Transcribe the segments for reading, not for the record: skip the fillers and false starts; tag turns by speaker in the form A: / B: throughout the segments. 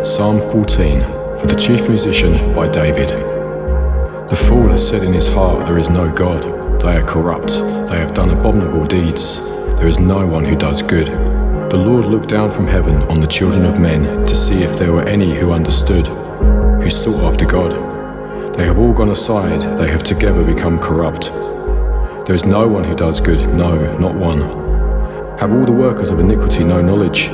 A: Psalm 14, for the chief musician, by David. The fool has said in his heart, there is no God. They are corrupt, they have done abominable deeds. There is no one who does good. The Lord looked down from heaven on the children of men to see if there were any who understood, who sought after God. They have all gone aside, they have together become corrupt. There is no one who does good, no, not one. Have all the workers of iniquity no knowledge?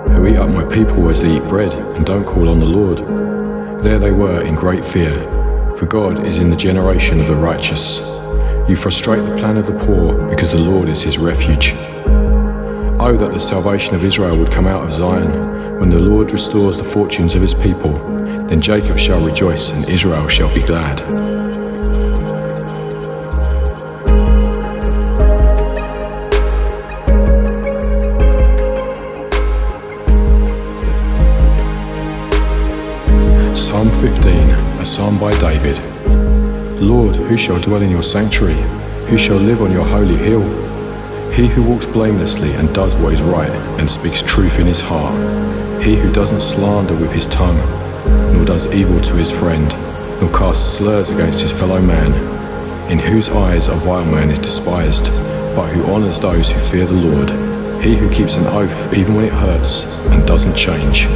A: Who eat up my people as they eat bread, and don't call on the Lord. There they were in great fear, for God is in the generation of the righteous. You frustrate the plan of the poor, because the Lord is his refuge. Oh, that the salvation of Israel would come out of Zion. When the Lord restores the fortunes of his people, then Jacob shall rejoice and Israel shall be glad. Psalm 15, a psalm by David. Lord, who shall dwell in your sanctuary? Who shall live on your holy hill? He who walks blamelessly and does what is right and speaks truth in his heart. He who doesn't slander with his tongue, nor does evil to his friend, nor casts slurs against his fellow man, in whose eyes a vile man is despised, but who honors those who fear the Lord. He who keeps an oath even when it hurts and doesn't change.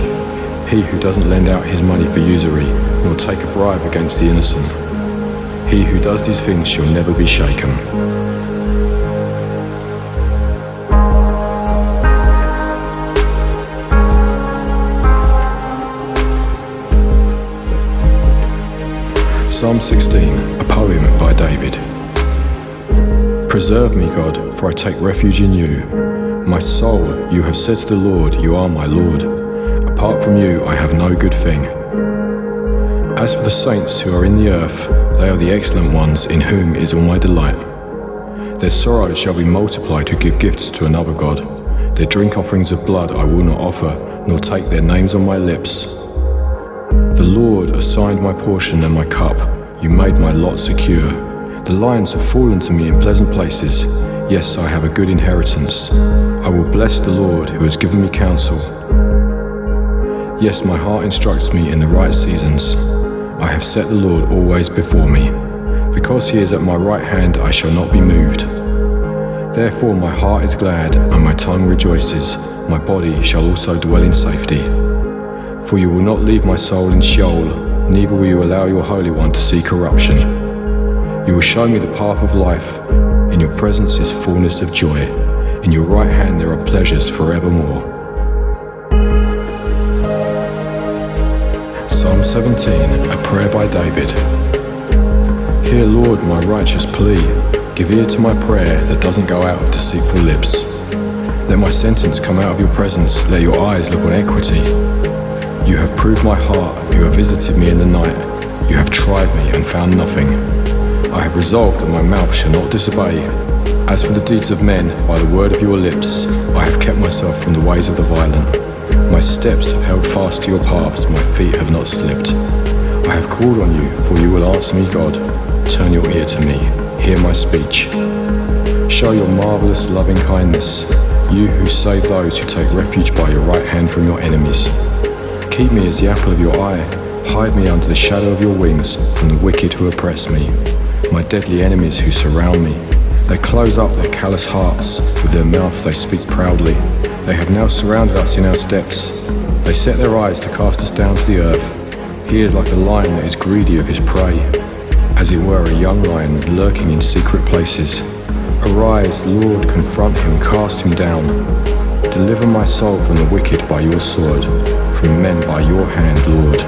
A: He who doesn't lend out his money for usury, nor take a bribe against the innocent. He who does these things shall never be shaken. Psalm 16, a poem by David. Preserve me, God, for I take refuge in you. My soul, you have said to the Lord, you are my Lord. Apart from you, I have no good thing. As for the saints who are in the earth, they are the excellent ones in whom is all my delight. Their sorrows shall be multiplied who give gifts to another God. Their drink offerings of blood I will not offer, nor take their names on my lips. The Lord assigned my portion and my cup. You made my lot secure. The lions have fallen to me in pleasant places. Yes, I have a good inheritance. I will bless the Lord who has given me counsel. Yes, my heart instructs me in the right seasons. I have set the Lord always before me. Because he is at my right hand, I shall not be moved. Therefore my heart is glad, and my tongue rejoices. My body shall also dwell in safety. For you will not leave my soul in Sheol, neither will you allow your Holy One to see corruption. You will show me the path of life. In your presence is fullness of joy. In your right hand there are pleasures forevermore. Psalm 17, a prayer by David. Hear, Lord, my righteous plea. Give ear to my prayer that doesn't go out of deceitful lips. Let my sentence come out of your presence. Let your eyes look on equity. You have proved my heart. You have visited me in the night. You have tried me and found nothing. I have resolved that my mouth shall not disobey. As for the deeds of men, by the word of your lips, I have kept myself from the ways of the violent. My steps have held fast to your paths, my feet have not slipped. I have called on you, for you will answer me, God. Turn your ear to me, hear my speech. Show your marvelous loving kindness, you who save those who take refuge by your right hand from your enemies. Keep me as the apple of your eye, hide me under the shadow of your wings from the wicked who oppress me, my deadly enemies who surround me. They close up their callous hearts, with their mouth they speak proudly. They have now surrounded us in our steps. They set their eyes to cast us down to the earth. He is like a lion that is greedy of his prey, as it were a young lion lurking in secret places. Arise, Lord, confront him, cast him down. Deliver my soul from the wicked by your sword, from men by your hand, Lord,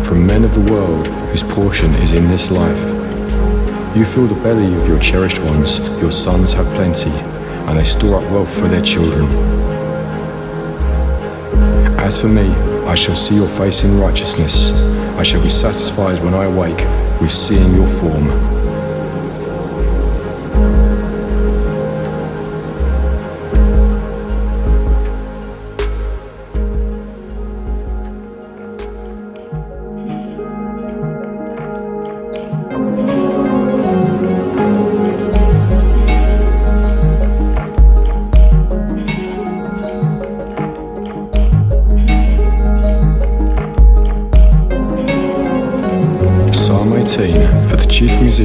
A: from men of the world whose portion is in this life. You fill the belly of your cherished ones, your sons have plenty, and they store up wealth for their children. As for me, I shall see your face in righteousness. I shall be satisfied when I awake with seeing your form.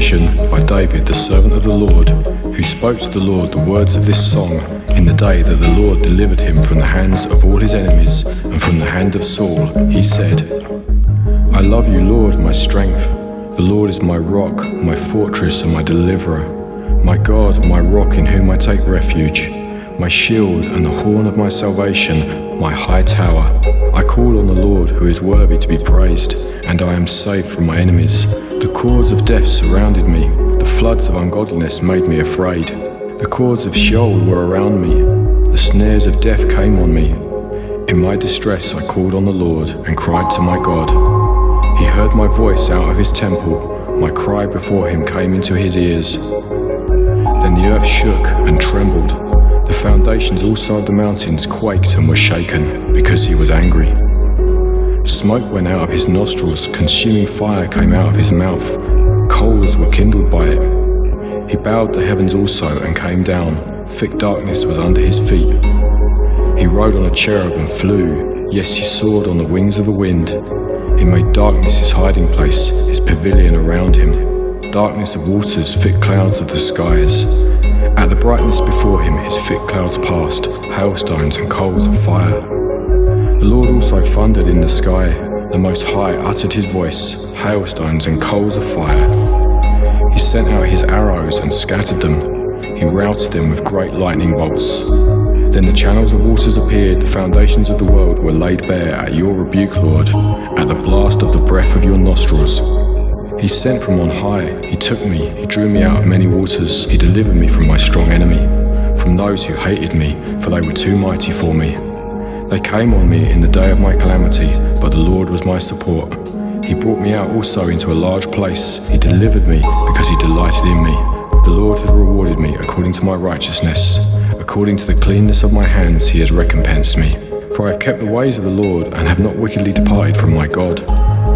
A: composition by David, the servant of the Lord, who spoke to the Lord the words of this song in the day that the Lord delivered him from the hands of all his enemies and from the hand of Saul. He said, I love you, Lord, my strength. The Lord is my rock, my fortress and my deliverer, my God, my rock in whom I take refuge, my shield and the horn of my salvation, my high tower. I call on the Lord who is worthy to be praised, and I am saved from my enemies. The cords of death surrounded me, the floods of ungodliness made me afraid. The cords of Sheol were around me, the snares of death came on me. In my distress I called on the Lord and cried to my God. He heard my voice out of his temple, my cry before him came into his ears. Then the earth shook and trembled. The foundations also of the mountains quaked and were shaken, because he was angry. Smoke went out of his nostrils, consuming fire came out of his mouth. Coals were kindled by it. He bowed the heavens also and came down. Thick darkness was under his feet. He rode on a cherub and flew. Yes, he soared on the wings of the wind. He made darkness his hiding place, his pavilion around him. Darkness of waters, thick clouds of the skies. At the brightness before him his thick clouds passed, hailstones and coals of fire. The Lord also thundered in the sky, the Most High uttered his voice, hailstones and coals of fire. He sent out his arrows and scattered them, he routed them with great lightning bolts. Then the channels of waters appeared, the foundations of the world were laid bare at your rebuke, Lord, at the blast of the breath of your nostrils. He sent from on high, he took me, he drew me out of many waters, he delivered me from my strong enemy, from those who hated me, for they were too mighty for me. They came on me in the day of my calamity, but the Lord was my support. He brought me out also into a large place, he delivered me because he delighted in me. The Lord has rewarded me according to my righteousness, according to the cleanness of my hands he has recompensed me. For I have kept the ways of the Lord and have not wickedly departed from my God.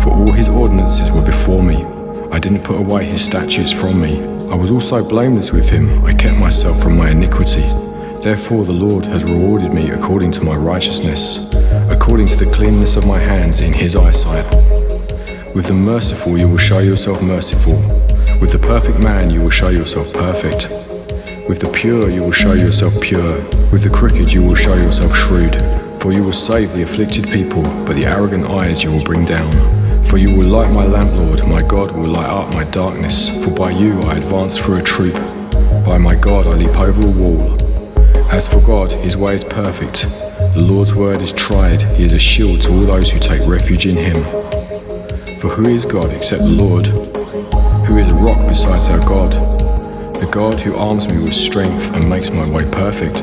A: For all his ordinances were before me. I didn't put away his statutes from me. I was also blameless with him. I kept myself from my iniquity. Therefore the Lord has rewarded me according to my righteousness, according to the cleanness of my hands in his eyesight. With the merciful you will show yourself merciful. With the perfect man you will show yourself perfect. With the pure you will show yourself pure. With the crooked you will show yourself shrewd. For you will save the afflicted people, but the arrogant eyes you will bring down. For you will light my lamp, Lord, my God will light up my darkness. For by you I advance through a troop. By my God I leap over a wall. As for God, his way is perfect. The Lord's word is tried. He is a shield to all those who take refuge in him. For who is God except the Lord? Who is a rock besides our God? The God who arms me with strength and makes my way perfect.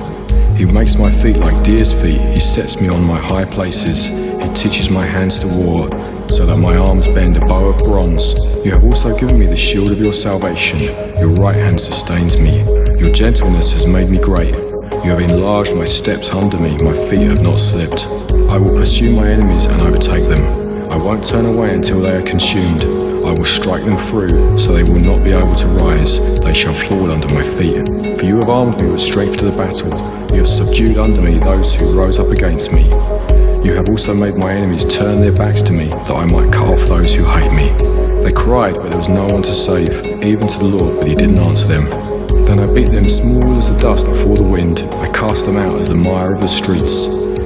A: He makes my feet like deer's feet. He sets me on my high places. He teaches my hands to war, so that my arms bend a bow of bronze. You have also given me the shield of your salvation. Your right hand sustains me. Your gentleness has made me great. You have enlarged my steps under me. My feet have not slipped. I will pursue my enemies and overtake them. I won't turn away until they are consumed. I will strike them through, so they will not be able to rise. They shall fall under my feet. For you have armed me with strength to the battle. You have subdued under me those who rose up against me. You have also made my enemies turn their backs to me, that I might cut off those who hate me. They cried, but there was no one to save, even to the Lord, but he didn't answer them. Then I beat them small as the dust before the wind. I cast them out as the mire of the streets.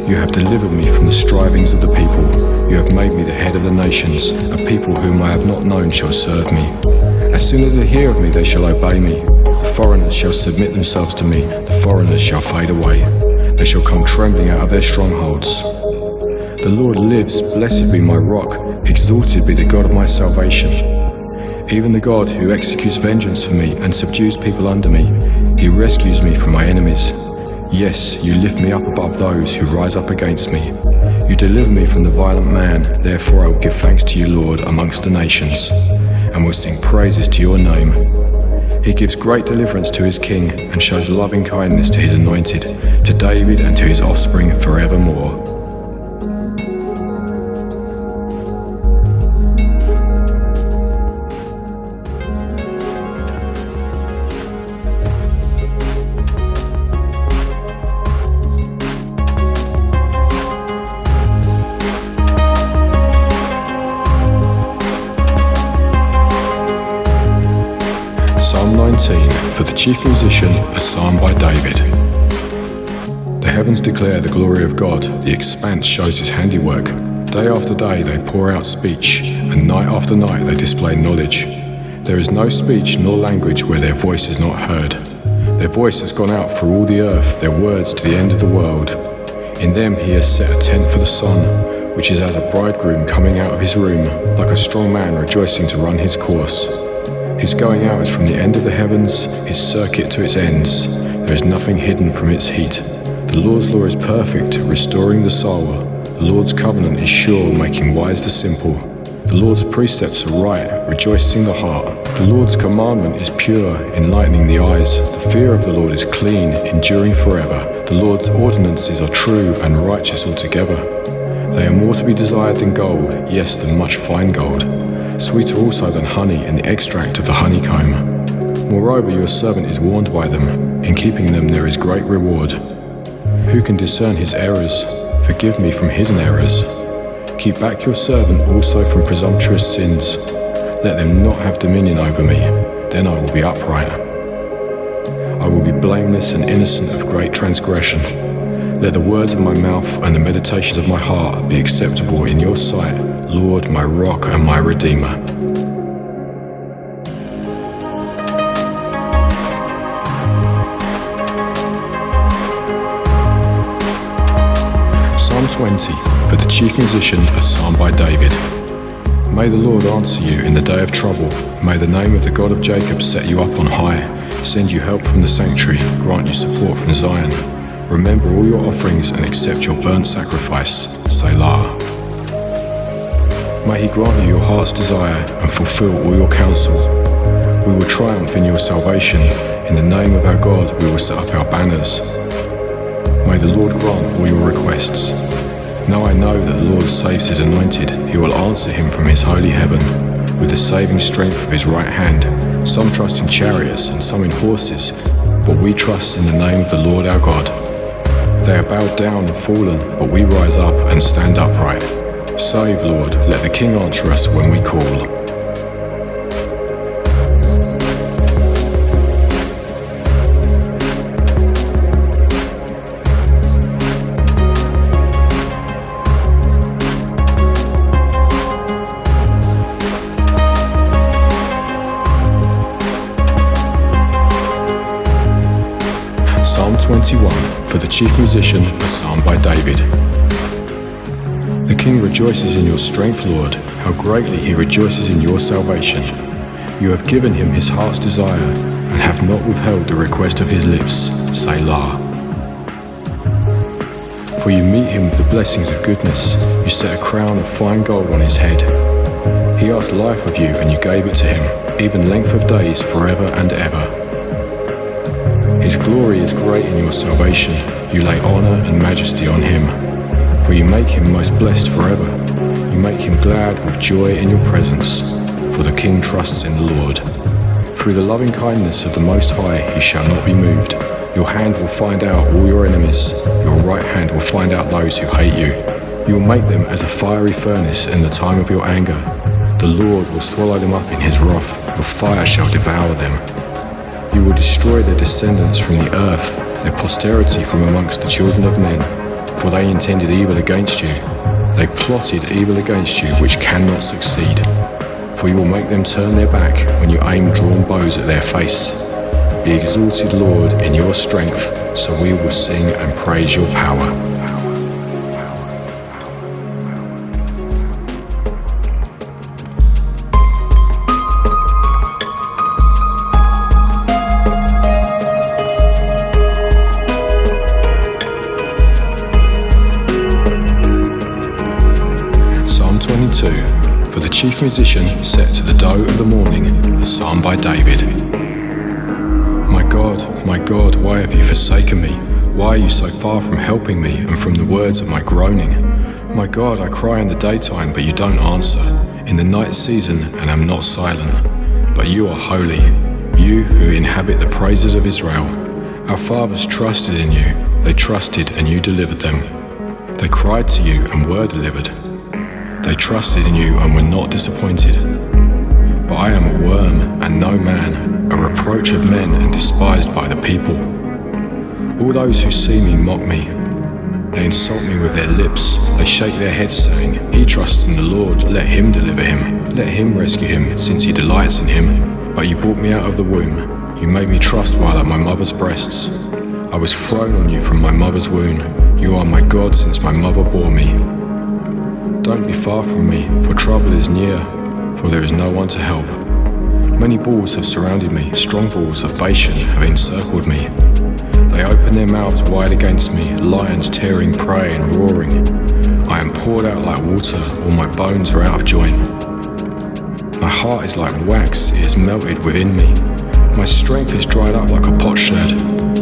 A: You have delivered me from the strivings of the people. You have made me the head of the nations. A people whom I have not known shall serve me. As soon as they hear of me, they shall obey me. The foreigners shall submit themselves to me. The foreigners shall fade away. They shall come trembling out of their strongholds. The Lord lives, blessed be my rock, exalted be the God of my salvation. Even the God who executes vengeance for me and subdues people under me, he rescues me from my enemies. Yes, you lift me up above those who rise up against me. You deliver me from the violent man, therefore I will give thanks to you, Lord, amongst the nations, and will sing praises to your name. He gives great deliverance to his king, and shows loving kindness to his anointed, to David and to his offspring forevermore. 19, for the chief musician, a psalm by David. The heavens declare the glory of God, the expanse shows his handiwork. Day after day they pour out speech, and night after night they display knowledge. There is no speech nor language where their voice is not heard. Their voice has gone out through all the earth, their words to the end of the world. In them he has set a tent for the sun, which is as a bridegroom coming out of his room, like a strong man rejoicing to run his course. His going out is from the end of the heavens, his circuit to its ends. There is nothing hidden from its heat. The Lord's law is perfect, restoring the soul. The Lord's covenant is sure, making wise the simple. The Lord's precepts are right, rejoicing the heart. The Lord's commandment is pure, enlightening the eyes. The fear of the Lord is clean, enduring forever. The Lord's ordinances are true and righteous altogether. They are more to be desired than gold, yes, than much fine gold. Sweeter also than honey and the extract of the honeycomb. Moreover, your servant is warned by them. In keeping them there is great reward. Who can discern his errors? Forgive me from hidden errors. Keep back your servant also from presumptuous sins. Let them not have dominion over me. Then I will be upright. I will be blameless and innocent of great transgression. Let the words of my mouth and the meditations of my heart be acceptable in your sight, Lord, my rock and my redeemer. Psalm 20, for the chief musician, a psalm by David. May the Lord answer you in the day of trouble. May the name of the God of Jacob set you up on high, send you help from the sanctuary, grant you support from Zion. Remember all your offerings and accept your burnt sacrifice, Selah. May he grant you your heart's desire and fulfill all your counsel. We will triumph in your salvation. In the name of our God we will set up our banners. May the Lord grant all your requests. Now I know that the Lord saves his anointed. He will answer him from his holy heaven with the saving strength of his right hand. Some trust in chariots and some in horses, but we trust in the name of the Lord our God. They are bowed down and fallen, but we rise up and stand upright. Save, Lord, let the King answer us when we call. Psalm 21, for the chief musician, a psalm by David. The King rejoices in your strength, Lord. How greatly he rejoices in your salvation. You have given him his heart's desire, and have not withheld the request of his lips, Selah. For you meet him with the blessings of goodness. You set a crown of fine gold on his head. He asked life of you, and you gave it to him, even length of days forever and ever. His glory is great in your salvation. You lay honor and majesty on him. For you make him most blessed forever. You make him glad with joy in your presence. For the King trusts in the Lord. Through the loving kindness of the Most High he shall not be moved. Your hand will find out all your enemies. Your right hand will find out those who hate you. You will make them as a fiery furnace in the time of your anger. The Lord will swallow them up in his wrath. Your fire shall devour them. You will destroy their descendants from the earth, their posterity from amongst the children of men. For they intended evil against you. They plotted evil against you, which cannot succeed. For you will make them turn their back when you aim drawn bows at their face. Be exalted, Lord, in your strength, so we will sing and praise your power. Psalm 22, for the chief musician set to the doe of the morning, a psalm by David. My God, why have you forsaken me? Why are you so far from helping me and from the words of my groaning? My God, I cry in the daytime, but you don't answer, in the night season, and am not silent. But you are holy, you who inhabit the praises of Israel. Our fathers trusted in you, they trusted and you delivered them. They cried to you and were delivered. They trusted in you and were not disappointed. For I am a worm and no man, a reproach of men and despised by the people. All those who see me mock me. They insult me with their lips. They shake their heads, saying, He trusts in the Lord, let him deliver him. Let him rescue him, since he delights in him. But you brought me out of the womb. You made me trust while at my mother's breasts. I was thrown on you from my mother's womb. You are my God since my mother bore me. Don't be far from me, for trouble is near, for there is no one to help. Many bulls have surrounded me, strong bulls of Bashan have encircled me. They open their mouths wide against me, lions tearing prey and roaring. I am poured out like water, all my bones are out of joint. My heart is like wax, it is melted within me. My strength is dried up like a potsherd.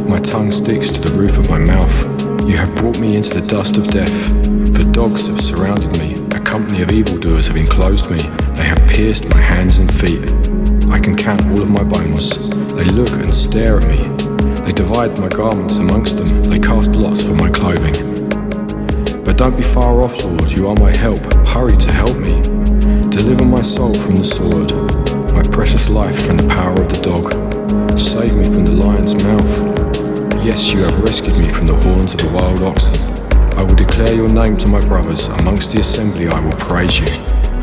A: My tongue sticks to the roof of my mouth. You have brought me into the dust of death. For dogs have surrounded me, a company of evildoers have enclosed me. They have pierced my hands and feet. I can count all of my bones. They look and stare at me. They divide my garments amongst them. They cast lots for my clothing. But don't be far off, Lord, you are my help. Hurry to help me. Deliver my soul from the sword, my precious life from the power of the dog. Save me from the lion's mouth. Yes, you have rescued me from the horns of the wild oxen. I will declare your name to my brothers. Amongst the assembly I will praise you.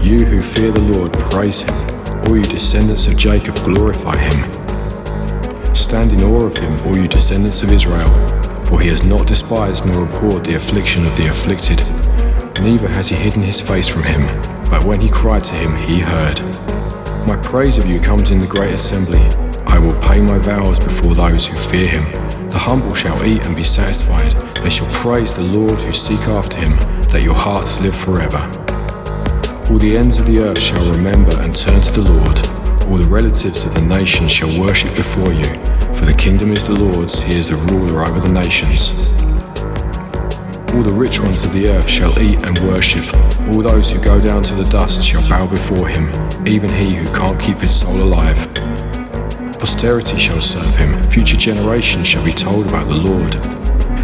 A: You who fear the Lord, praise him. All you descendants of Jacob, glorify him. Stand in awe of him, all you descendants of Israel, for he has not despised nor abhorred the affliction of the afflicted, neither has he hidden his face from him, but when he cried to him, he heard. My praise of you comes in the great assembly. I will pay my vows before those who fear him. The humble shall eat and be satisfied. They shall praise the Lord who seek after him, that your hearts live forever. All the ends of the earth shall remember and turn to the Lord. All the relatives of the nations shall worship before you, for the kingdom is the Lord's, he is the ruler over the nations. All the rich ones of the earth shall eat and worship. All those who go down to the dust shall bow before him, even he who can't keep his soul alive. Posterity shall serve him, future generations shall be told about the Lord.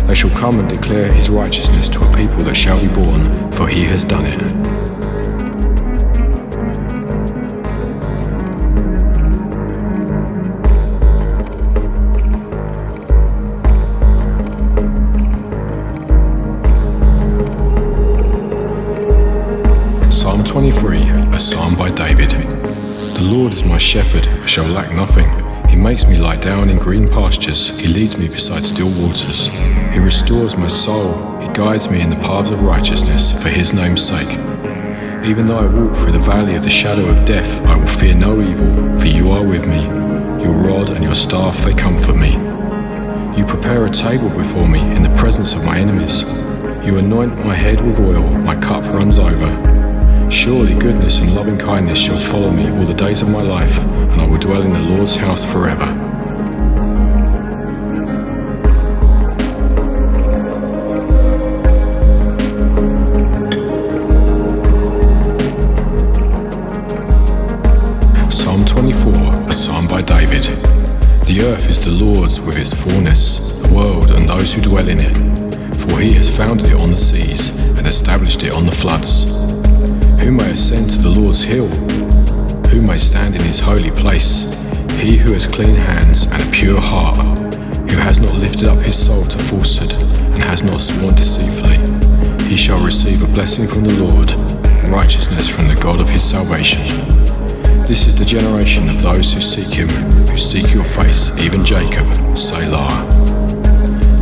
A: They shall come and declare his righteousness to a people that shall be born, for he has done it. Psalm 23, a psalm by David. The Lord is my shepherd, I shall lack nothing. He makes me lie down in green pastures. He leads me beside still waters. He restores my soul. He guides me in the paths of righteousness for his name's sake. Even though I walk through the valley of the shadow of death, I will fear no evil, for you are with me. Your rod and your staff, they comfort me. You prepare a table before me in the presence of my enemies. You anoint my head with oil, my cup runs over. Surely goodness and loving kindness shall follow me all the days of my life, and I will dwell in the Lord's house forever. Psalm 24, a psalm by David. The earth is the Lord's with its fullness, the world and those who dwell in it. For he has founded it on the seas and established it on the floods. Who may ascend to the Lord's hill? Who may stand in his holy place? He who has clean hands and a pure heart, who has not lifted up his soul to falsehood and has not sworn deceitfully. He shall receive a blessing from the Lord, righteousness from the God of his salvation. This is the generation of those who seek him, who seek your face, even Jacob, Selah.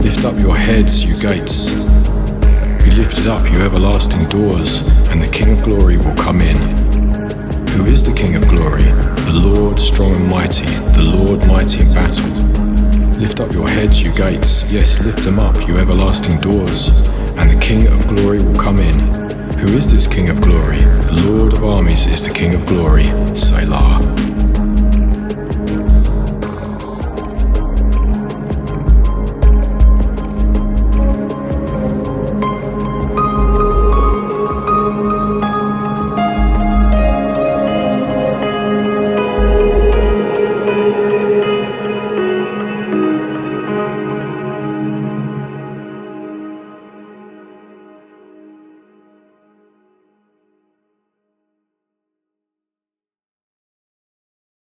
A: Lift up your heads, you gates. Be lifted up, you everlasting doors, and the King of glory will come in. Who is the King of glory? The Lord strong and mighty, the Lord mighty in battle. Lift up your heads, you gates, yes, lift them up, you everlasting doors, and the King of glory will come in. Who is this King of glory? The Lord of armies is the King of glory, Selah.